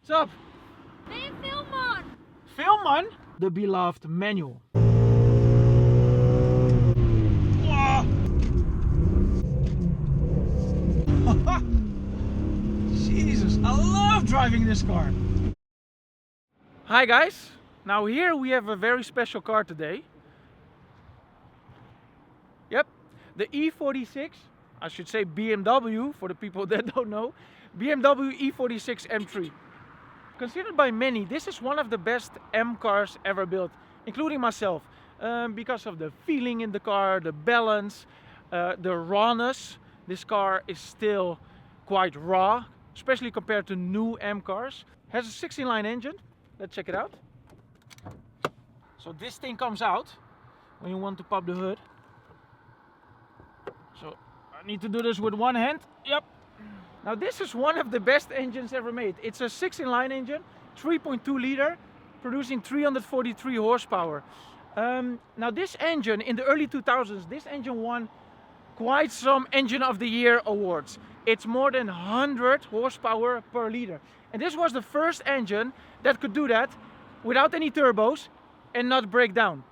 What's up? Nee, film man! Film man, the beloved manual. Wow. Jesus, I love driving this car. Hi guys, now here we have a very special car today. Yep, the E46, I should say BMW for the people that don't know. BMW E46 M3. Considered by many, this is one of the best M cars ever built, including myself, because of the feeling in the car, the balance, the rawness. This car is still quite raw, especially compared to new M cars. Has a 16-line engine. Let's check it out. So this thing comes out when you want to pop the hood. So I need to do this with one hand. Yep. Now this is one of the best engines ever made. It's a 16-line engine, 3.2 liter, producing 343 horsepower. Now this engine, in the early 2000s, this engine won quite some Engine of the Year awards. It's more than 100 horsepower per liter. And this was the first engine that could do that without any turbos and not break down.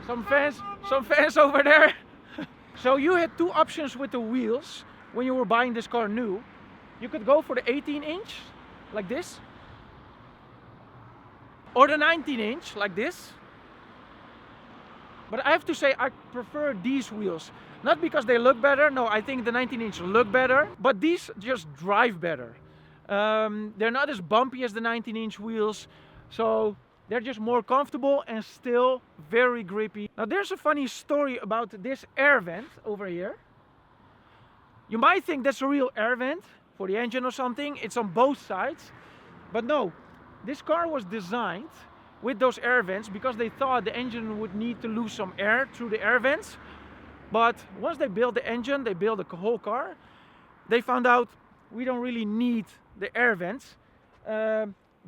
Some fans over there. So you had two options with the wheels when you were buying this car new. You could go for the 18-inch, like this, or the 19-inch, like this. But I have to say I prefer these wheels. Not because they look better, no, I think the 19-inch look better, but these just drive better. They're not as bumpy as the 19-inch wheels, so they're just more comfortable and still very grippy. Now there's a funny story about this air vent over here. You might think that's a real air vent for the engine or something. It's on both sides. But no, this car was designed with those air vents because they thought the engine would need to lose some air through the air vents. But once they built the engine, they built the whole car, they found out we don't really need the air vents.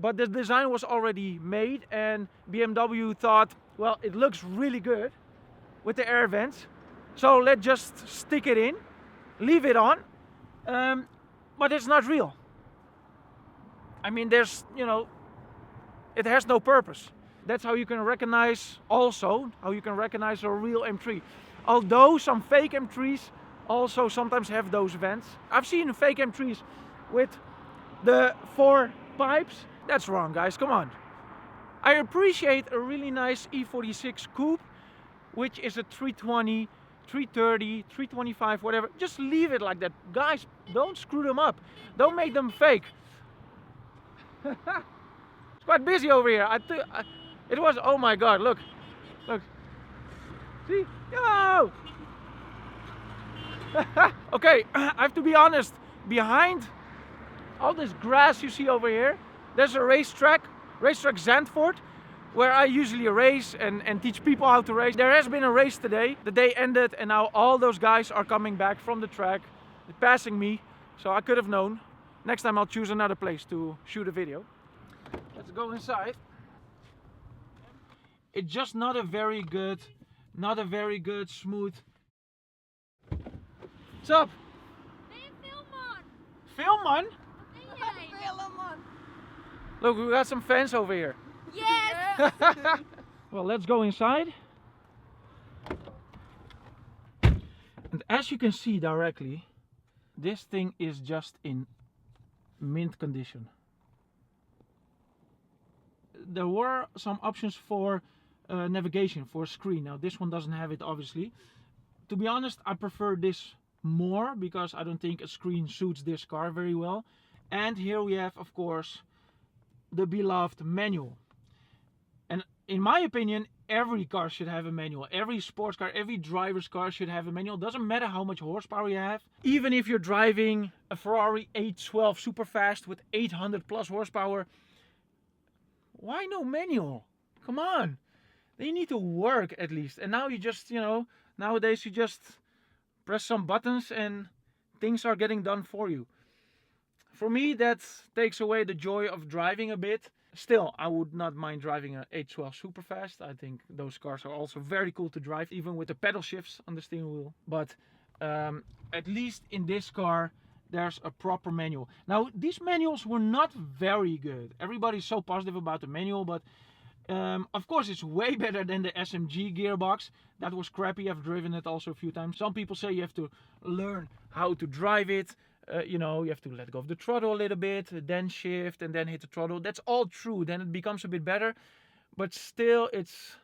But the design was already made and BMW thought, well, it looks really good with the air vents, so let's just stick it in, leave it on, but it's not real. I mean, there's, you know, it has no purpose. That's how you can recognize also, how you can recognize a real M3. Although some fake M3s also sometimes have those vents. I've seen fake M3s with the 4 pipes. That's wrong, guys, come on. I appreciate a really nice E46 coupe, which is a 320, 330, 325, whatever. Just leave it like that. Guys, don't screw them up. Don't make them fake. It's quite busy over here. It was, oh my God, look. Look. See? Yo! Okay, I have to be honest. Behind all this grass you see over here, there's a racetrack Zandvoort, where I usually race and teach people how to race. There has been a race today. The day ended and now all those guys are coming back from the track, passing me. So I could have known. Next time I'll choose another place to shoot a video. Let's go inside. It's just not a very good smooth. What's up? Nee, film man! Film man? Nee, film man! Look, we got some fans over here. Yes! Well, let's go inside. And as you can see directly, this thing is just in mint condition. There were some options for navigation, for a screen. Now this one doesn't have it, obviously. To be honest, I prefer this more because I don't think a screen suits this car very well. And here we have, of course, the beloved manual. And in my opinion, every car should have a manual. Every sports car, every driver's car should have a manual. Doesn't matter how much horsepower you have. Even if you're driving a Ferrari 812 Superfast with 800 plus horsepower, why no manual? Come on. They need to work at least. And now you just, you know, nowadays you just press some buttons and things are getting done for you. For me, that takes away the joy of driving a bit. Still, I would not mind driving an 812 Superfast. I think those cars are also very cool to drive, even with the pedal shifts on the steering wheel. But at least in this car, there's a proper manual. Now, these manuals were not very good. Everybody's so positive about the manual, but of course it's way better than the SMG gearbox. That was crappy. I've driven it also a few times. Some people say you have to learn how to drive it. You know, you have to let go of the throttle a little bit, then shift, and then hit the throttle. That's all true. Then it becomes a bit better, but still it's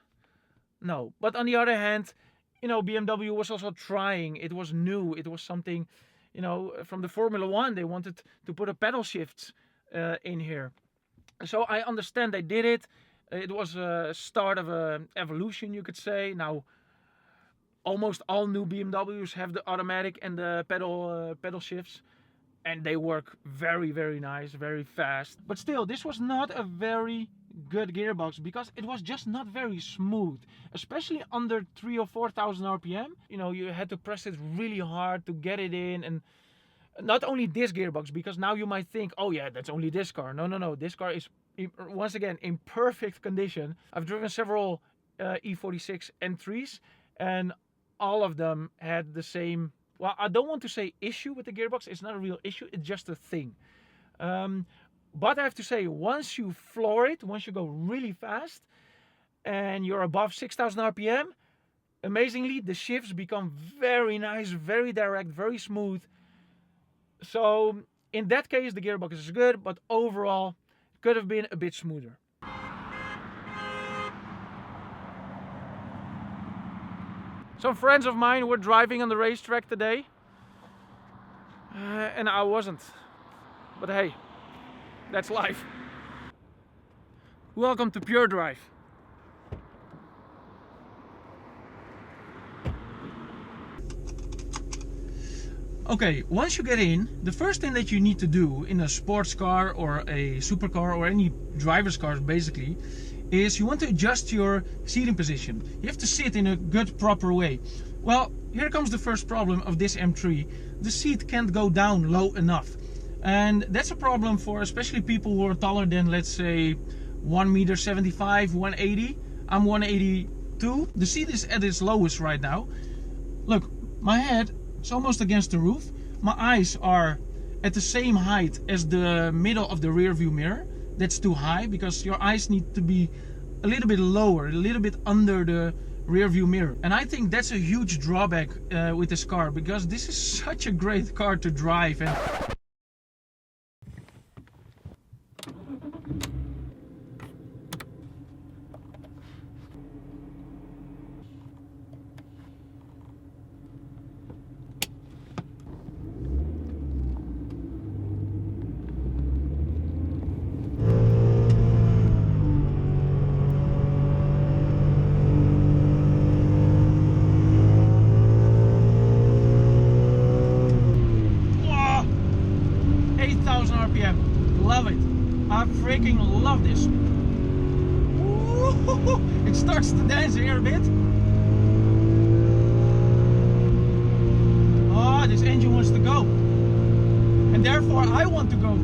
no. But on the other hand, you know, BMW was also trying. It was new. It was something, you know, from the Formula One. They wanted to put a pedal shift in here. So I understand they did it. It was a start of an evolution, you could say. Now, almost all new BMWs have the automatic and the pedal shifts. And they work very, very nice, very fast. But still, this was not a very good gearbox because it was just not very smooth, especially under 3,000 or 4,000 RPM. You know, you had to press it really hard to get it in. And not only this gearbox, because now you might think, oh yeah, that's only this car. No, no, no, this car is once again in perfect condition. I've driven several E46 M3s and all of them had the same, well, I don't want to say issue with the gearbox. It's not a real issue, it's just a thing. But I have to say, once you floor it, once you go really fast and you're above 6,000 RPM, amazingly, the shifts become very nice, very direct, very smooth. So in that case, the gearbox is good, but overall, it could have been a bit smoother. Some friends of mine were driving on the racetrack today, and I wasn't. But hey, that's life. Welcome to PureDrive. Okay, once you get in, the first thing that you need to do in a sports car or a supercar or any driver's car basically is you want to adjust your seating position. You have to sit in a good proper way. Well, here comes the first problem of this M3. The seat can't go down low enough. And that's a problem for especially people who are taller than, let's say, 1.75 m, 180. I'm 182. The seat is at its lowest right now. Look, my head, it's almost against the roof. My eyes are at the same height as the middle of the rear view mirror. That's too high because your eyes need to be a little bit lower, a little bit under the rear view mirror. And I think that's a huge drawback with this car, because this is such a great car to drive. And love it. I freaking love this. Ooh, it starts to dance here a bit. Oh, this engine wants to go. And therefore I want to go.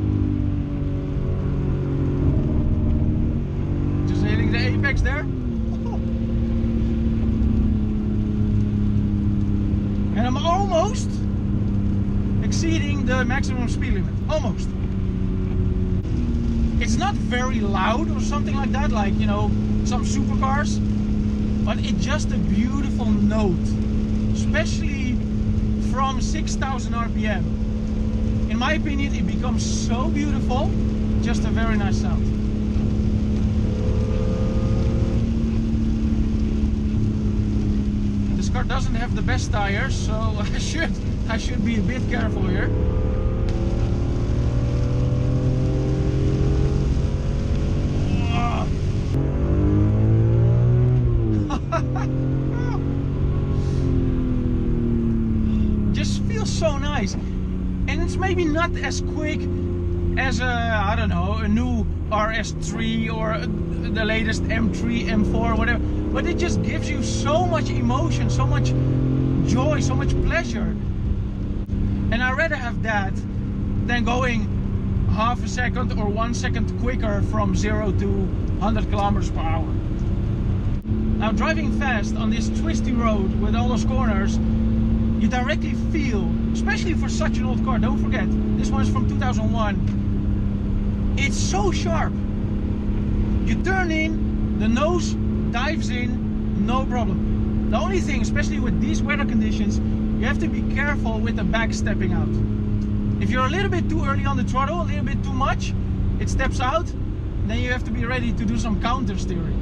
Just hitting the apex there. And I'm almost exceeding the maximum speed limit. Almost. It's not very loud or something like that, like, you know, some supercars, but it's just a beautiful note, especially from 6,000 RPM. In my opinion, it becomes so beautiful, just a very nice sound. This car doesn't have the best tires, so I should be a bit careful here. Just feels so nice, and it's maybe not as quick as a, I don't know, a new RS3 or the latest M3, M4, whatever, but it just gives you so much emotion, so much joy, so much pleasure. And I'd rather have that than going half a second or 1 second quicker from 0 to 100 kilometers per hour. Now, driving fast on this twisty road with all those corners, you directly feel, especially for such an old car, don't forget, this one's from 2001, it's so sharp. You turn in, the nose dives in, no problem. The only thing, especially with these weather conditions, you have to be careful with the back stepping out. If you're a little bit too early on the throttle, a little bit too much, it steps out, then you have to be ready to do some counter steering.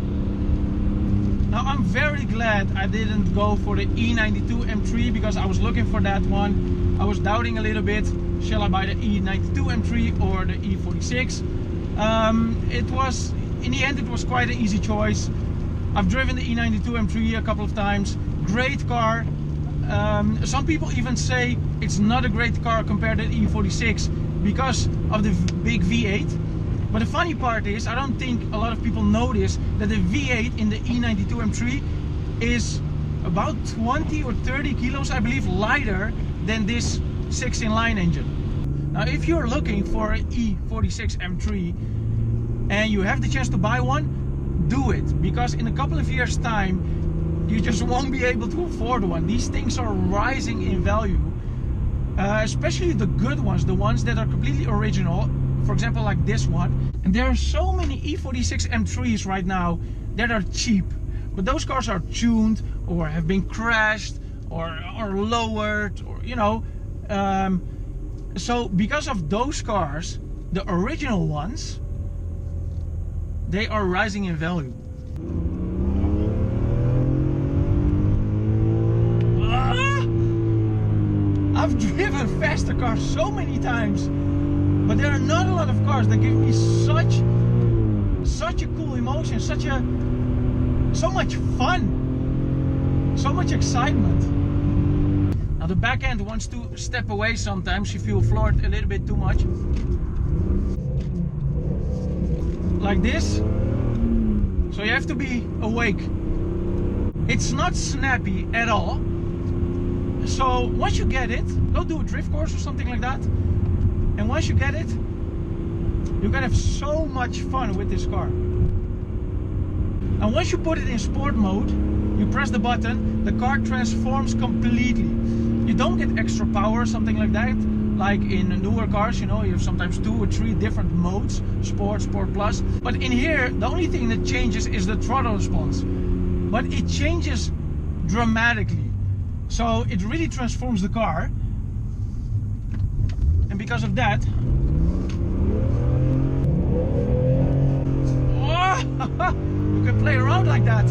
Now I'm very glad I didn't go for the E92 M3 because I was looking for that one. I was doubting a little bit, shall I buy the E92 M3 or the E46? In the end it was quite an easy choice. I've driven the E92 M3 a couple of times, great car. Some people even say it's not a great car compared to the E46 because of the big V8. But the funny part is, I don't think a lot of people notice that the V8 in the E92 M3 is about 20 or 30 kilos, I believe, lighter than this 6-in-line engine. Now, if you're looking for an E46 M3 and you have the chance to buy one, do it. Because in a couple of years' time, you just won't be able to afford one. These things are rising in value. Especially the good ones, the ones that are completely original. For example, like this one. And there are so many E46 M3s right now that are cheap, but those cars are tuned or have been crashed or lowered, or you know. So because of those cars, the original ones, they are rising in value. I've driven faster cars so many times. But there are not a lot of cars that give me such a cool emotion, so much fun, so much excitement. Now the back end wants to step away sometimes. You feel floored a little bit too much. Like this. So you have to be awake. It's not snappy at all. So once you get it, go do a drift course or something like that. And once you get it, you can have so much fun with this car. And once you put it in sport mode, you press the button, the car transforms completely. You don't get extra power or something like that. Like in newer cars, you know, you have sometimes 2 or 3 different modes, Sport, Sport Plus. But in here, the only thing that changes is the throttle response. But it changes dramatically. So it really transforms the car. And because of that, you can play around like that.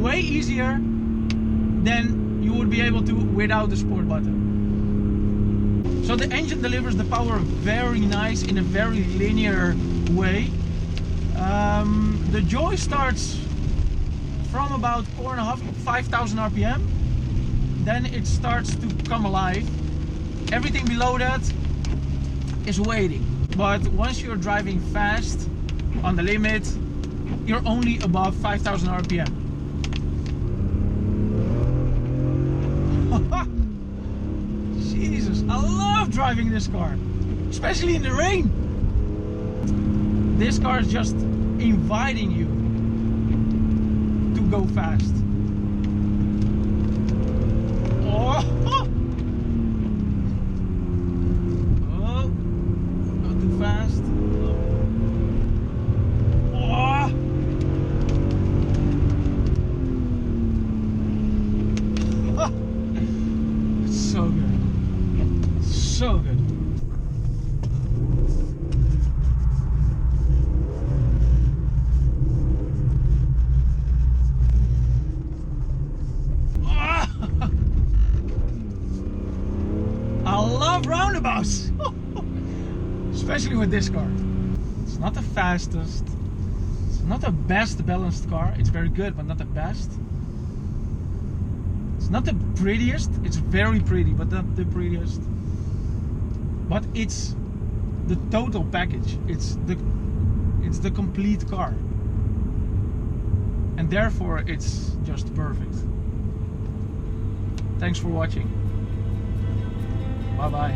Way easier than you would be able to without the sport button. So the engine delivers the power very nice in a very linear way. The joy starts from about 4,500 RPM. Then it starts to come alive. Everything below that is waiting. But once you're driving fast on the limit, you're only above 5,000 RPM. Jesus, I love driving this car, especially in the rain. This car is just inviting you to go fast. Oh, not too fast. Oh. It's so good. So good. I love roundabouts, especially with this car. It's not the fastest, it's not the best balanced car. It's very good, but not the best. It's not the prettiest. It's very pretty, but not the prettiest. But it's the total package. It's the complete car, and therefore it's just perfect. Thanks for watching. Bye bye.